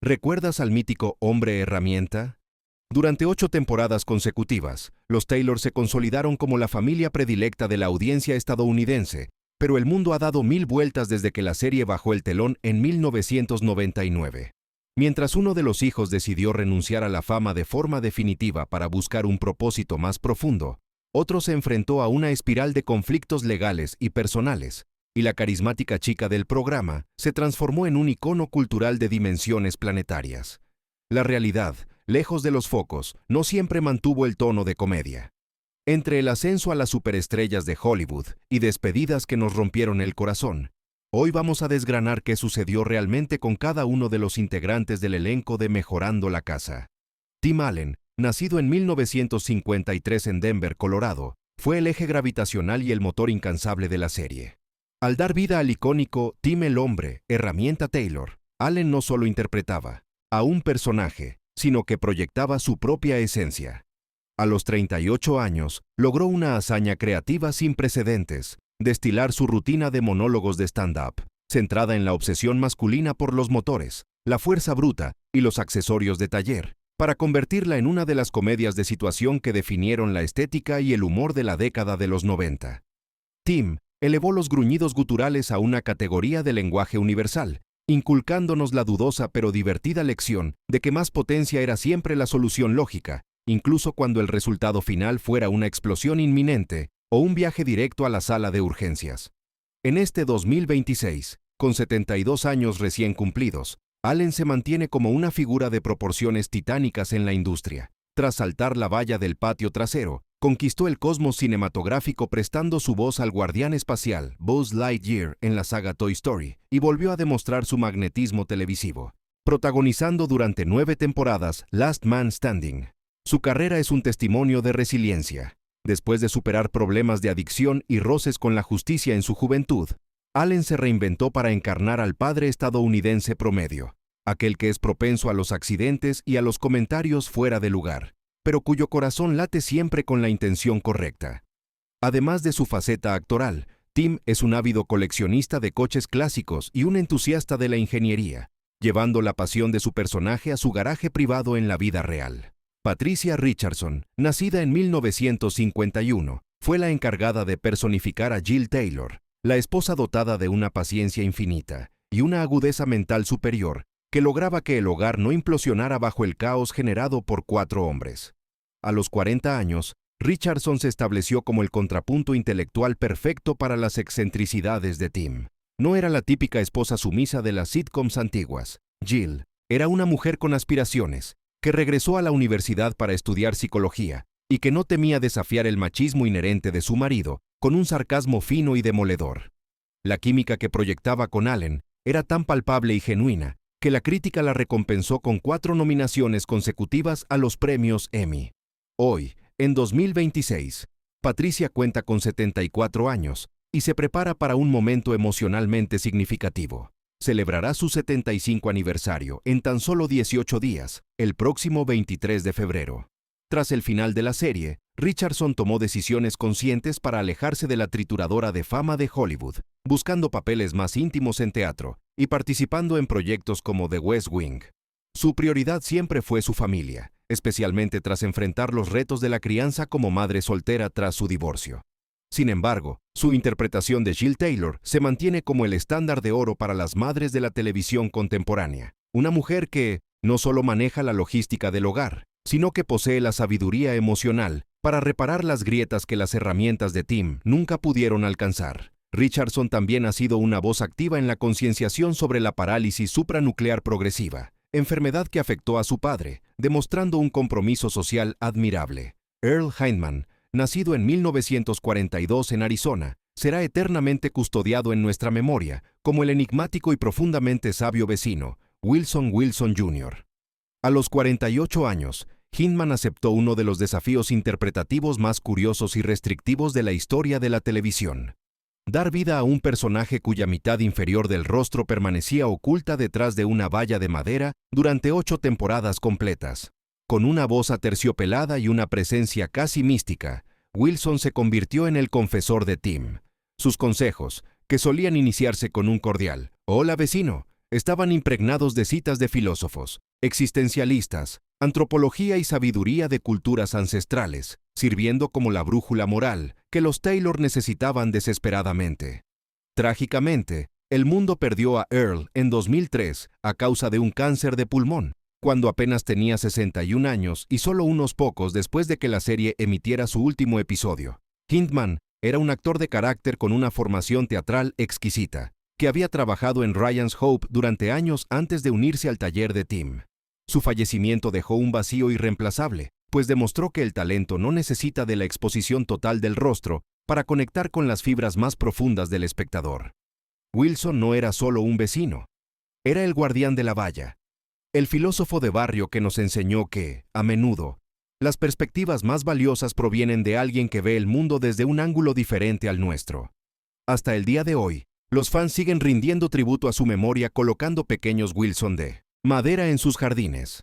¿Recuerdas al mítico hombre herramienta? Durante 8 temporadas consecutivas, los Taylor se consolidaron como la familia predilecta de la audiencia estadounidense, pero el mundo ha dado 1000 vueltas desde que la serie bajó el telón en 1999. Mientras uno de los hijos decidió renunciar a la fama de forma definitiva para buscar un propósito más profundo, otro se enfrentó a una espiral de conflictos legales y personales, y la carismática chica del programa se transformó en un icono cultural de dimensiones planetarias. La realidad, lejos de los focos, no siempre mantuvo el tono de comedia. Entre el ascenso a las superestrellas de Hollywood y despedidas que nos rompieron el corazón, hoy vamos a desgranar qué sucedió realmente con cada uno de los integrantes del elenco de Mejorando la Casa. Tim Allen, nacido en 1953 en Denver, Colorado, fue el eje gravitacional y el motor incansable de la serie. Al dar vida al icónico Tim el hombre, herramienta Taylor, Allen no solo interpretaba a un personaje, sino que proyectaba su propia esencia. A los 38 años, logró una hazaña creativa sin precedentes: destilar su rutina de monólogos de stand-up, centrada en la obsesión masculina por los motores, la fuerza bruta y los accesorios de taller, para convertirla en una de las comedias de situación que definieron la estética y el humor de la década de los 90. Tim elevó los gruñidos guturales a una categoría de lenguaje universal, inculcándonos la dudosa pero divertida lección de que más potencia era siempre la solución lógica, incluso cuando el resultado final fuera una explosión inminente o un viaje directo a la sala de urgencias. En este 2026, con 72 años recién cumplidos, Allen se mantiene como una figura de proporciones titánicas en la industria. Tras saltar la valla del patio trasero, conquistó el cosmos cinematográfico prestando su voz al guardián espacial Buzz Lightyear en la saga Toy Story y volvió a demostrar su magnetismo televisivo, protagonizando durante 9 temporadas Last Man Standing. Su carrera es un testimonio de resiliencia. Después de superar problemas de adicción y roces con la justicia en su juventud, Allen se reinventó para encarnar al padre estadounidense promedio, aquel que es propenso a los accidentes y a los comentarios fuera de lugar, pero cuyo corazón late siempre con la intención correcta. Además de su faceta actoral, Tim es un ávido coleccionista de coches clásicos y un entusiasta de la ingeniería, llevando la pasión de su personaje a su garaje privado en la vida real. Patricia Richardson, nacida en 1951, fue la encargada de personificar a Jill Taylor, la esposa dotada de una paciencia infinita y una agudeza mental superior que lograba que el hogar no implosionara bajo el caos generado por 4 hombres. A los 40 años, Richardson se estableció como el contrapunto intelectual perfecto para las excentricidades de Tim. No era la típica esposa sumisa de las sitcoms antiguas. Jill era una mujer con aspiraciones, que regresó a la universidad para estudiar psicología y que no temía desafiar el machismo inherente de su marido con un sarcasmo fino y demoledor. La química que proyectaba con Allen era tan palpable y genuina que la crítica la recompensó con 4 nominaciones consecutivas a los premios Emmy. Hoy, en 2026, Patricia cuenta con 74 años y se prepara para un momento emocionalmente significativo. Celebrará su 75 aniversario en tan solo 18 días, el próximo 23 de febrero. Tras el final de la serie, Richardson tomó decisiones conscientes para alejarse de la trituradora de fama de Hollywood, buscando papeles más íntimos en teatro y participando en proyectos como The West Wing. Su prioridad siempre fue su familia, especialmente tras enfrentar los retos de la crianza como madre soltera tras su divorcio. Sin embargo, su interpretación de Jill Taylor se mantiene como el estándar de oro para las madres de la televisión contemporánea, una mujer que no solo maneja la logística del hogar, sino que posee la sabiduría emocional para reparar las grietas que las herramientas de Tim nunca pudieron alcanzar. Richardson también ha sido una voz activa en la concienciación sobre la parálisis supranuclear progresiva, enfermedad que afectó a su padre, demostrando un compromiso social admirable. Earl Hindman, nacido en 1942 en Arizona, será eternamente custodiado en nuestra memoria como el enigmático y profundamente sabio vecino, Wilson Wilson Jr. A los 48 años, Hindman aceptó uno de los desafíos interpretativos más curiosos y restrictivos de la historia de la televisión: dar vida a un personaje cuya mitad inferior del rostro permanecía oculta detrás de una valla de madera durante 8 temporadas completas. Con una voz aterciopelada y una presencia casi mística, Wilson se convirtió en el confesor de Tim. Sus consejos, que solían iniciarse con un cordial "Hola vecino", estaban impregnados de citas de filósofos, existencialistas, antropología y sabiduría de culturas ancestrales, sirviendo como la brújula moral que los Taylor necesitaban desesperadamente. Trágicamente, el mundo perdió a Earl en 2003 a causa de un cáncer de pulmón, cuando apenas tenía 61 años y solo unos pocos después de que la serie emitiera su último episodio. Hindman era un actor de carácter con una formación teatral exquisita, que había trabajado en Ryan's Hope durante años antes de unirse al taller de Tim. Su fallecimiento dejó un vacío irreemplazable, pues demostró que el talento no necesita de la exposición total del rostro para conectar con las fibras más profundas del espectador. Wilson no era solo un vecino, era el guardián de la valla, el filósofo de barrio que nos enseñó que, a menudo, las perspectivas más valiosas provienen de alguien que ve el mundo desde un ángulo diferente al nuestro. Hasta el día de hoy, los fans siguen rindiendo tributo a su memoria colocando pequeños Wilson de madera en sus jardines.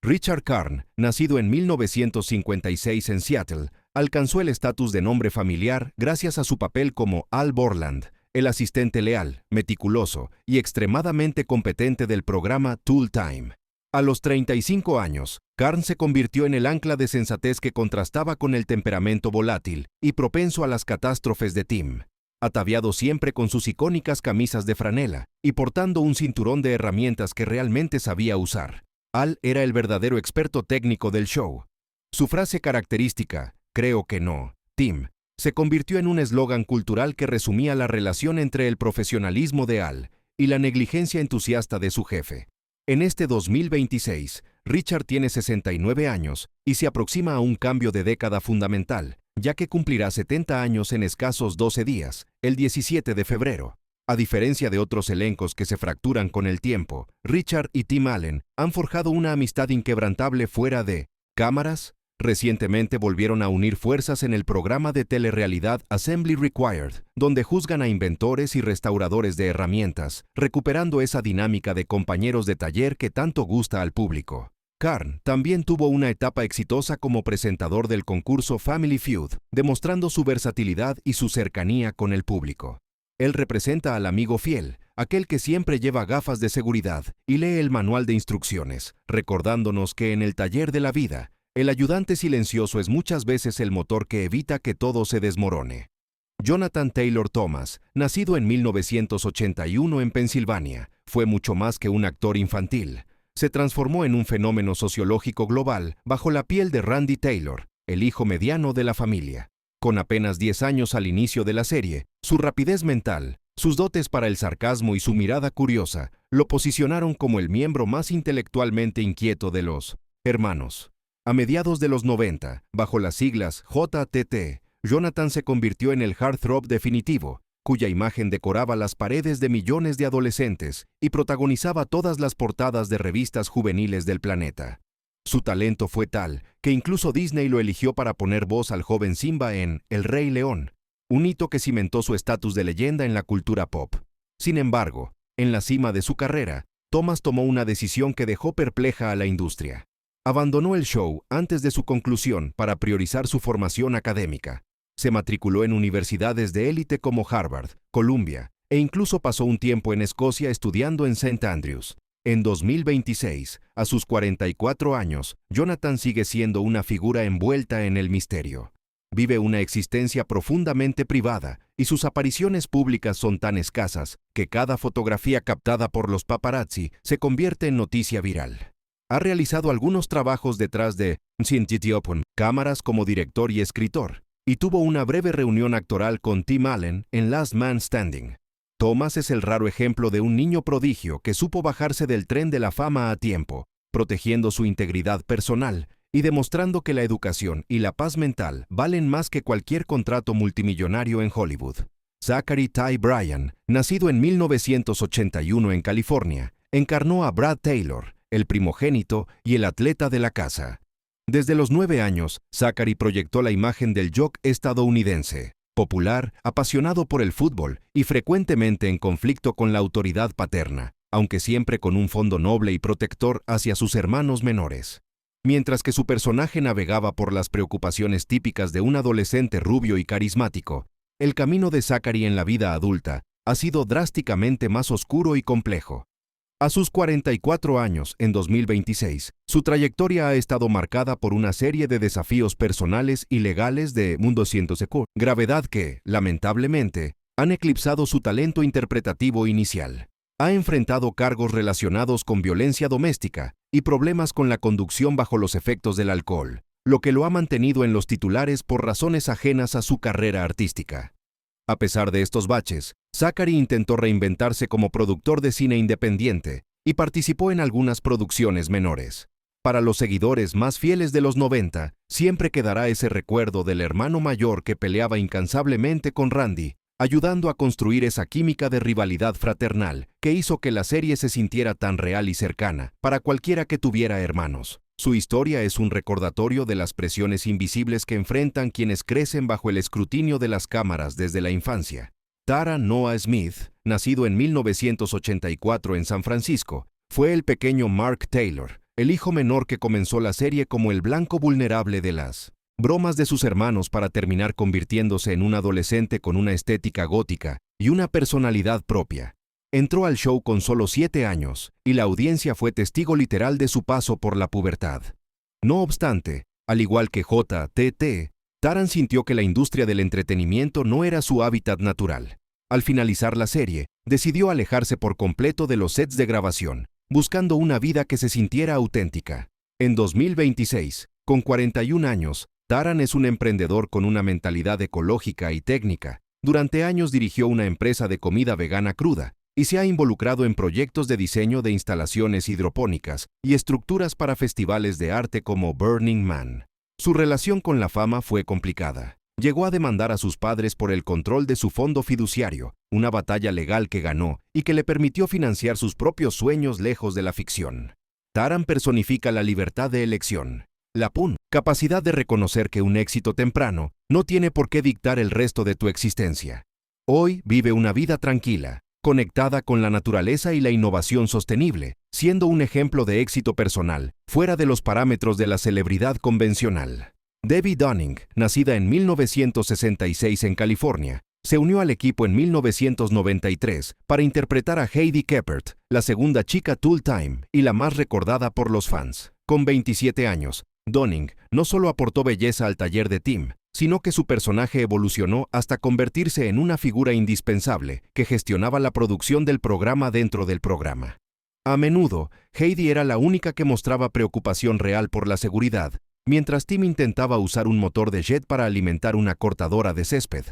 Richard Karn, nacido en 1956 en Seattle, alcanzó el estatus de nombre familiar gracias a su papel como Al Borland, el asistente leal, meticuloso y extremadamente competente del programa Tool Time. A los 35 años, Karn se convirtió en el ancla de sensatez que contrastaba con el temperamento volátil y propenso a las catástrofes de Tim. Ataviado siempre con sus icónicas camisas de franela y portando un cinturón de herramientas que realmente sabía usar, Al era el verdadero experto técnico del show. Su frase característica, "Creo que no, Tim", se convirtió en un eslogan cultural que resumía la relación entre el profesionalismo de Al y la negligencia entusiasta de su jefe. En este 2026, Richard tiene 69 años y se aproxima a un cambio de década fundamental, ya que cumplirá 70 años en escasos 12 días, el 17 de febrero. A diferencia de otros elencos que se fracturan con el tiempo, Richard y Tim Allen han forjado una amistad inquebrantable fuera de cámaras. Recientemente volvieron a unir fuerzas en el programa de telerrealidad Assembly Required, donde juzgan a inventores y restauradores de herramientas, recuperando esa dinámica de compañeros de taller que tanto gusta al público. Karn también tuvo una etapa exitosa como presentador del concurso Family Feud, demostrando su versatilidad y su cercanía con el público. Él representa al amigo fiel, aquel que siempre lleva gafas de seguridad y lee el manual de instrucciones, recordándonos que en el taller de la vida, el ayudante silencioso es muchas veces el motor que evita que todo se desmorone. Jonathan Taylor Thomas, nacido en 1981 en Pensilvania, fue mucho más que un actor infantil. Se transformó en un fenómeno sociológico global bajo la piel de Randy Taylor, el hijo mediano de la familia. Con apenas 10 años al inicio de la serie, su rapidez mental, sus dotes para el sarcasmo y su mirada curiosa lo posicionaron como el miembro más intelectualmente inquieto de los hermanos. A mediados de los 90, bajo las siglas JTT, Jonathan se convirtió en el heartthrob definitivo, cuya imagen decoraba las paredes de millones de adolescentes y protagonizaba todas las portadas de revistas juveniles del planeta. Su talento fue tal que incluso Disney lo eligió para poner voz al joven Simba en El Rey León, un hito que cimentó su estatus de leyenda en la cultura pop. Sin embargo, en la cima de su carrera, Thomas tomó una decisión que dejó perpleja a la industria. Abandonó el show antes de su conclusión para priorizar su formación académica. Se matriculó en universidades de élite como Harvard, Columbia, e incluso pasó un tiempo en Escocia estudiando en St. Andrews. En 2026, a sus 44 años, Jonathan sigue siendo una figura envuelta en el misterio. Vive una existencia profundamente privada y sus apariciones públicas son tan escasas que cada fotografía captada por los paparazzi se convierte en noticia viral. Ha realizado algunos trabajos detrás de cámaras como director y escritor, y tuvo una breve reunión actoral con Tim Allen en Last Man Standing. Thomas es el raro ejemplo de un niño prodigio que supo bajarse del tren de la fama a tiempo, protegiendo su integridad personal y demostrando que la educación y la paz mental valen más que cualquier contrato multimillonario en Hollywood. Zachary Ty Bryan, nacido en 1981 en California, encarnó a Brad Taylor, el primogénito y el atleta de la casa. Desde los 9 años, Zachary proyectó la imagen del jock estadounidense, popular, apasionado por el fútbol y frecuentemente en conflicto con la autoridad paterna, aunque siempre con un fondo noble y protector hacia sus hermanos menores. Mientras que su personaje navegaba por las preocupaciones típicas de un adolescente rubio y carismático, el camino de Zachary en la vida adulta ha sido drásticamente más oscuro y complejo. A sus 44 años, en 2026, su trayectoria ha estado marcada por una serie de desafíos personales y legales de mundo científico, gravedad que, lamentablemente, han eclipsado su talento interpretativo inicial. Ha enfrentado cargos relacionados con violencia doméstica y problemas con la conducción bajo los efectos del alcohol, lo que lo ha mantenido en los titulares por razones ajenas a su carrera artística. A pesar de estos baches, Zachary intentó reinventarse como productor de cine independiente y participó en algunas producciones menores. Para los seguidores más fieles de los 90, siempre quedará ese recuerdo del hermano mayor que peleaba incansablemente con Randy, ayudando a construir esa química de rivalidad fraternal que hizo que la serie se sintiera tan real y cercana para cualquiera que tuviera hermanos. Su historia es un recordatorio de las presiones invisibles que enfrentan quienes crecen bajo el escrutinio de las cámaras desde la infancia. Tara Noah Smith, nacido en 1984 en San Francisco, fue el pequeño Mark Taylor, el hijo menor que comenzó la serie como el blanco vulnerable de las bromas de sus hermanos para terminar convirtiéndose en un adolescente con una estética gótica y una personalidad propia. Entró al show con solo 7 años, y la audiencia fue testigo literal de su paso por la pubertad. No obstante, al igual que J.T.T., Taran sintió que la industria del entretenimiento no era su hábitat natural. Al finalizar la serie, decidió alejarse por completo de los sets de grabación, buscando una vida que se sintiera auténtica. En 2026, con 41 años, Taran es un emprendedor con una mentalidad ecológica y técnica. Durante años dirigió una empresa de comida vegana cruda, y se ha involucrado en proyectos de diseño de instalaciones hidropónicas y estructuras para festivales de arte como Burning Man. Su relación con la fama fue complicada. Llegó a demandar a sus padres por el control de su fondo fiduciario, una batalla legal que ganó y que le permitió financiar sus propios sueños lejos de la ficción. Taran personifica la libertad de elección, la capacidad de reconocer que un éxito temprano no tiene por qué dictar el resto de tu existencia. Hoy vive una vida tranquila, conectada con la naturaleza y la innovación sostenible, siendo un ejemplo de éxito personal, fuera de los parámetros de la celebridad convencional. Debbie Dunning, nacida en 1966 en California, se unió al equipo en 1993 para interpretar a Heidi Keppert, la segunda chica Tool Time y la más recordada por los fans. Con 27 años, Dunning no solo aportó belleza al taller de Tim, sino que su personaje evolucionó hasta convertirse en una figura indispensable que gestionaba la producción del programa dentro del programa. A menudo, Heidi era la única que mostraba preocupación real por la seguridad, mientras Tim intentaba usar un motor de jet para alimentar una cortadora de césped.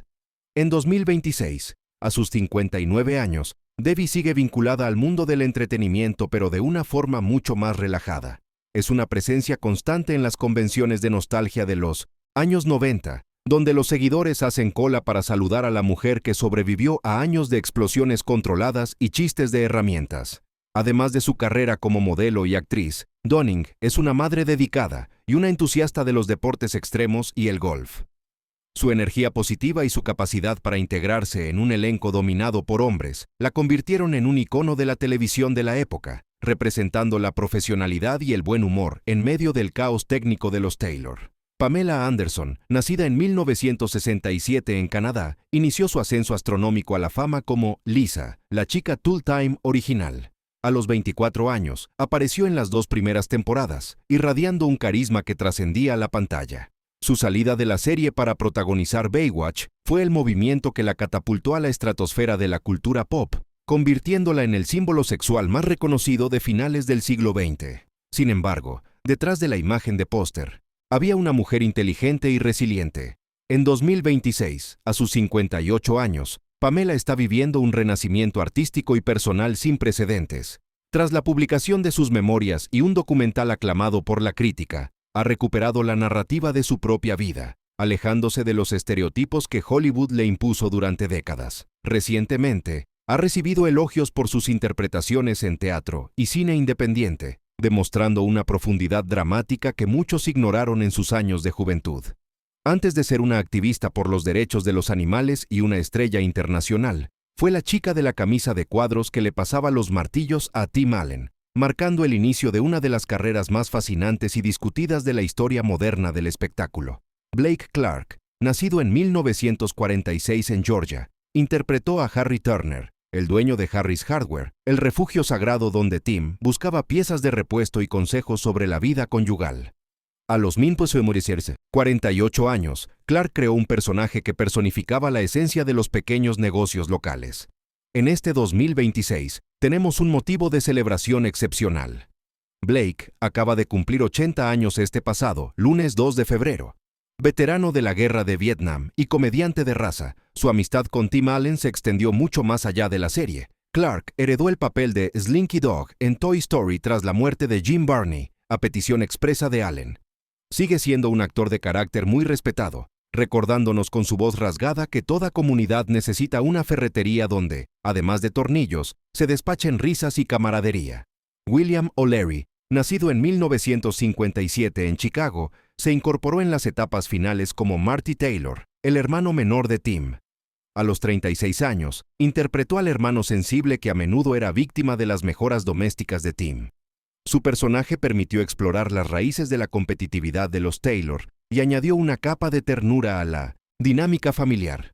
En 2026, a sus 59 años, Debbie sigue vinculada al mundo del entretenimiento pero de una forma mucho más relajada. Es una presencia constante en las convenciones de nostalgia de los años 90, donde los seguidores hacen cola para saludar a la mujer que sobrevivió a años de explosiones controladas y chistes de herramientas. Además de su carrera como modelo y actriz, Dunning es una madre dedicada y una entusiasta de los deportes extremos y el golf. Su energía positiva y su capacidad para integrarse en un elenco dominado por hombres la convirtieron en un icono de la televisión de la época, representando la profesionalidad y el buen humor en medio del caos técnico de los Taylor. Pamela Anderson, nacida en 1967 en Canadá, inició su ascenso astronómico a la fama como Lisa, la chica Tool Time original. A los 24 años, apareció en las 2 primeras temporadas, irradiando un carisma que trascendía la pantalla. Su salida de la serie para protagonizar Baywatch fue el movimiento que la catapultó a la estratosfera de la cultura pop, convirtiéndola en el símbolo sexual más reconocido de finales del siglo XX. Sin embargo, detrás de la imagen de póster, había una mujer inteligente y resiliente. En 2026, a sus 58 años, Pamela está viviendo un renacimiento artístico y personal sin precedentes. Tras la publicación de sus memorias y un documental aclamado por la crítica, ha recuperado la narrativa de su propia vida, alejándose de los estereotipos que Hollywood le impuso durante décadas. Recientemente, ha recibido elogios por sus interpretaciones en teatro y cine independiente, demostrando una profundidad dramática que muchos ignoraron en sus años de juventud. Antes de ser una activista por los derechos de los animales y una estrella internacional, fue la chica de la camisa de cuadros que le pasaba los martillos a Tim Allen, marcando el inicio de una de las carreras más fascinantes y discutidas de la historia moderna del espectáculo. Blake Clark, nacido en 1946 en Georgia, interpretó a Harry Turner, el dueño de Harris Hardware, el refugio sagrado donde Tim buscaba piezas de repuesto y consejos sobre la vida conyugal. A los 48 años, Clark creó un personaje que personificaba la esencia de los pequeños negocios locales. En este 2026, tenemos un motivo de celebración excepcional. Blake acaba de cumplir 80 años este pasado, lunes 2 de febrero. Veterano de la guerra de Vietnam y comediante de raza, su amistad con Tim Allen se extendió mucho más allá de la serie. Clark heredó el papel de Slinky Dog en Toy Story tras la muerte de Jim Varney, a petición expresa de Allen. Sigue siendo un actor de carácter muy respetado, recordándonos con su voz rasgada que toda comunidad necesita una ferretería donde, además de tornillos, se despachen risas y camaradería. William O'Leary, nacido en 1957 en Chicago, se incorporó en las etapas finales como Marty Taylor, el hermano menor de Tim. A los 36 años, interpretó al hermano sensible que a menudo era víctima de las mejoras domésticas de Tim. Su personaje permitió explorar las raíces de la competitividad de los Taylor y añadió una capa de ternura a la dinámica familiar.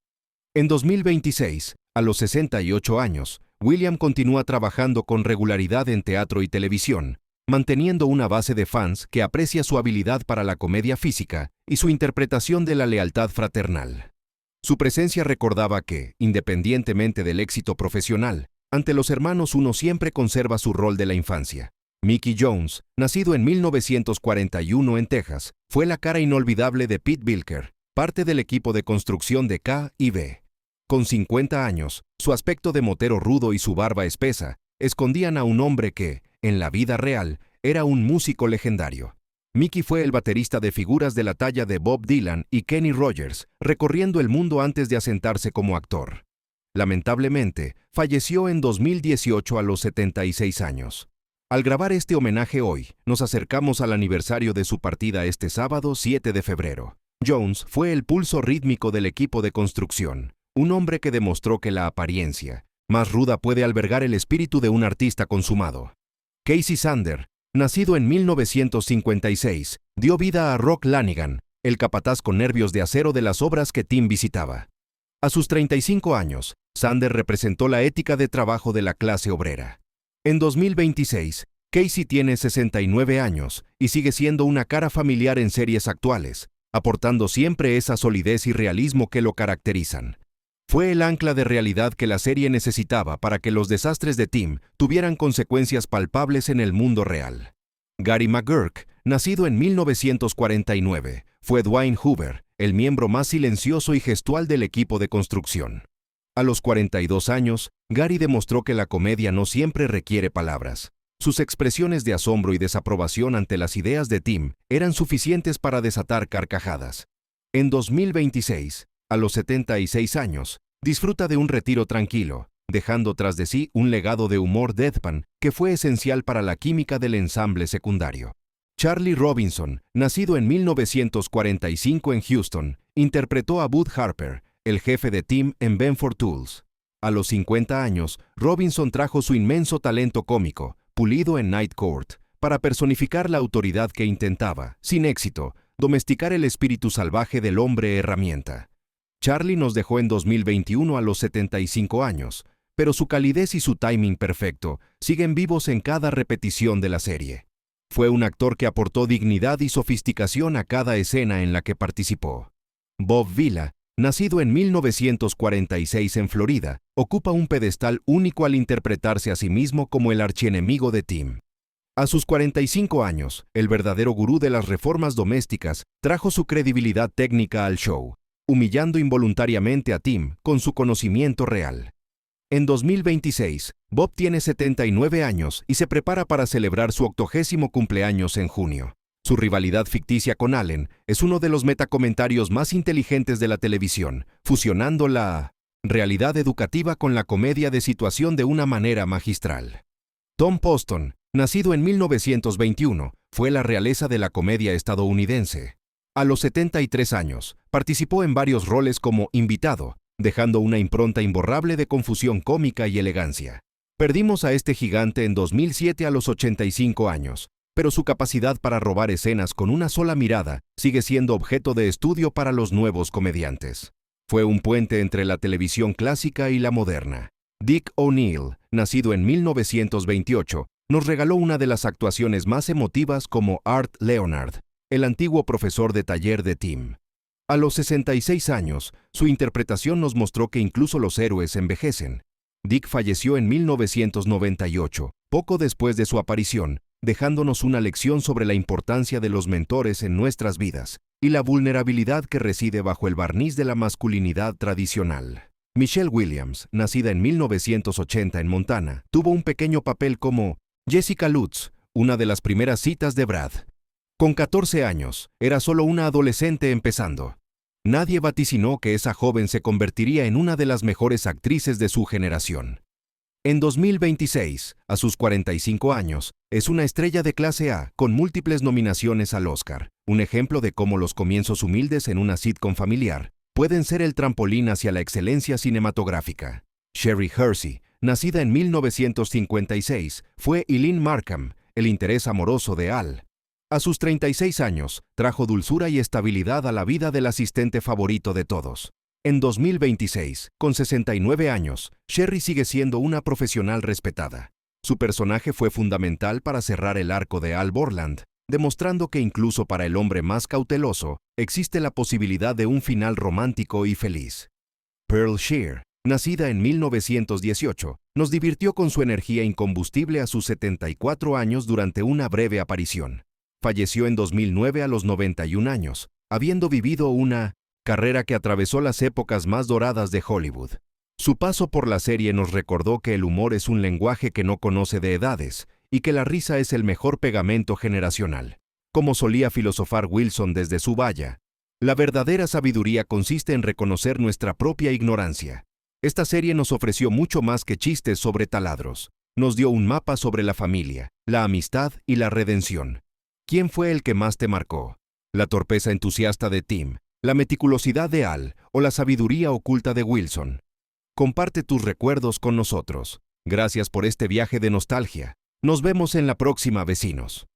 En 2026, a los 68 años, William continúa trabajando con regularidad en teatro y televisión, manteniendo una base de fans que aprecia su habilidad para la comedia física y su interpretación de la lealtad fraternal. Su presencia recordaba que, independientemente del éxito profesional, ante los hermanos uno siempre conserva su rol de la infancia. Mickey Jones, nacido en 1941 en Texas, fue la cara inolvidable de Pete Bilker, parte del equipo de construcción de K&B. Con 50 años, su aspecto de motero rudo y su barba espesa escondían a un hombre que, en la vida real, era un músico legendario. Mickey fue el baterista de figuras de la talla de Bob Dylan y Kenny Rogers, recorriendo el mundo antes de asentarse como actor. Lamentablemente, falleció en 2018 a los 76 años. Al grabar este homenaje hoy, nos acercamos al aniversario de su partida este sábado 7 de febrero. Jones fue el pulso rítmico del equipo de construcción, un hombre que demostró que la apariencia más ruda puede albergar el espíritu de un artista consumado. Casey Sander, nacido en 1956, dio vida a Rock Lanigan, el capataz con nervios de acero de las obras que Tim visitaba. A sus 35 años, Sander representó la ética de trabajo de la clase obrera. En 2026, Casey tiene 69 años y sigue siendo una cara familiar en series actuales, aportando siempre esa solidez y realismo que lo caracterizan. Fue el ancla de realidad que la serie necesitaba para que los desastres de Tim tuvieran consecuencias palpables en el mundo real. Gary McGurk, nacido en 1949, fue Dwayne Hoover, el miembro más silencioso y gestual del equipo de construcción. A los 42 años, Gary demostró que la comedia no siempre requiere palabras. Sus expresiones de asombro y desaprobación ante las ideas de Tim eran suficientes para desatar carcajadas. En 2026, a los 76 años, disfruta de un retiro tranquilo, dejando tras de sí un legado de humor deadpan que fue esencial para la química del ensamble secundario. Charlie Robinson, nacido en 1945 en Houston, interpretó a Bud Harper, el jefe de Tim en Benford Tools. A los 50 años, Robinson trajo su inmenso talento cómico, pulido en Night Court, para personificar la autoridad que intentaba, sin éxito, domesticar el espíritu salvaje del hombre herramienta. Charlie nos dejó en 2021 a los 75 años, pero su calidez y su timing perfecto siguen vivos en cada repetición de la serie. Fue un actor que aportó dignidad y sofisticación a cada escena en la que participó. Bob Vila, nacido en 1946 en Florida, ocupa un pedestal único al interpretarse a sí mismo como el archienemigo de Tim. A sus 45 años, el verdadero gurú de las reformas domésticas trajo su credibilidad técnica al show, humillando involuntariamente a Tim con su conocimiento real. En 2026, Bob tiene 79 años y se prepara para celebrar su 80º cumpleaños en junio. Su rivalidad ficticia con Allen es uno de los metacomentarios más inteligentes de la televisión, fusionando la realidad educativa con la comedia de situación de una manera magistral. Tom Poston, nacido en 1921, fue la realeza de la comedia estadounidense. A los 73 años, participó en varios roles como invitado, dejando una impronta imborrable de confusión cómica y elegancia. Perdimos a este gigante en 2007 a los 85 años, pero su capacidad para robar escenas con una sola mirada sigue siendo objeto de estudio para los nuevos comediantes. Fue un puente entre la televisión clásica y la moderna. Dick O'Neill, nacido en 1928, nos regaló una de las actuaciones más emotivas como Art Leonard, el antiguo profesor de taller de Tim. A los 66 años, su interpretación nos mostró que incluso los héroes envejecen. Dick falleció en 1998, poco después de su aparición, dejándonos una lección sobre la importancia de los mentores en nuestras vidas y la vulnerabilidad que reside bajo el barniz de la masculinidad tradicional. Michelle Williams, nacida en 1980 en Montana, tuvo un pequeño papel como Jessica Lutz, una de las primeras citas de Brad. Con 14 años, era solo una adolescente empezando. Nadie vaticinó que esa joven se convertiría en una de las mejores actrices de su generación. En 2026, a sus 45 años, es una estrella de clase A con múltiples nominaciones al Oscar, un ejemplo de cómo los comienzos humildes en una sitcom familiar pueden ser el trampolín hacia la excelencia cinematográfica. Sherry Hersey, nacida en 1956, fue Eileen Markham, el interés amoroso de Al. A sus 36 años, trajo dulzura y estabilidad a la vida del asistente favorito de todos. En 2026, con 69 años, Sherry sigue siendo una profesional respetada. Su personaje fue fundamental para cerrar el arco de Al Borland, demostrando que incluso para el hombre más cauteloso, existe la posibilidad de un final romántico y feliz. Pearl Shear, nacida en 1918, nos divirtió con su energía incombustible a sus 74 años durante una breve aparición. Falleció en 2009 a los 91 años, habiendo vivido una carrera que atravesó las épocas más doradas de Hollywood. Su paso por la serie nos recordó que el humor es un lenguaje que no conoce de edades y que la risa es el mejor pegamento generacional. Como solía filosofar Wilson desde su valla, la verdadera sabiduría consiste en reconocer nuestra propia ignorancia. Esta serie nos ofreció mucho más que chistes sobre taladros. Nos dio un mapa sobre la familia, la amistad y la redención. ¿Quién fue el que más te marcó? ¿La torpeza entusiasta de Tim, la meticulosidad de Al o la sabiduría oculta de Wilson? Comparte tus recuerdos con nosotros. Gracias por este viaje de nostalgia. Nos vemos en la próxima, vecinos.